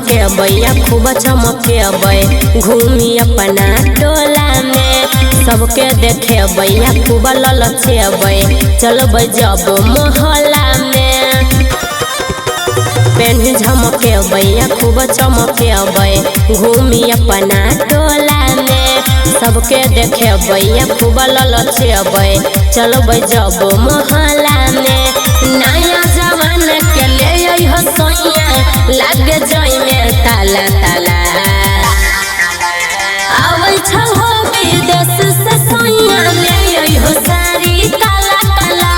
झमके बैया खूब चमके बै घूमी अपना टोला में सबके देखे बैया खूब ललचे बै चलबै जब मोहल्ला में पेन्ही झमके बैया खूब चमके बै घूमी अपना टोला में सबके देखे बैया खूब ललचे बै चलबै जब मोहल्ला में नया जवान के ले हो सोइया लागे जई में ताला ताला आवै छ हो विदेश से सोइया ले हो सारी काला काला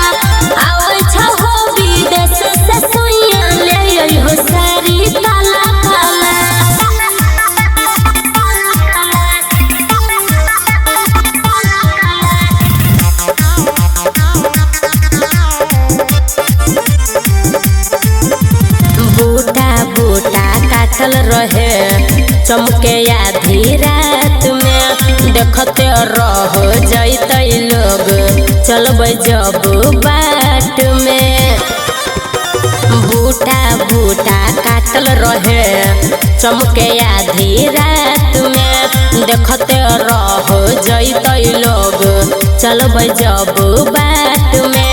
आवै छ हो विदेश से सोइया ले हो सारी काला काला बूटा काटल रहे चमके आधी रात में देखते रह जैते लोग चलबै जब बाट में बूटा काटल रहे चमके आधी रात में देखते रह जैते लोग चलबै जब बाट में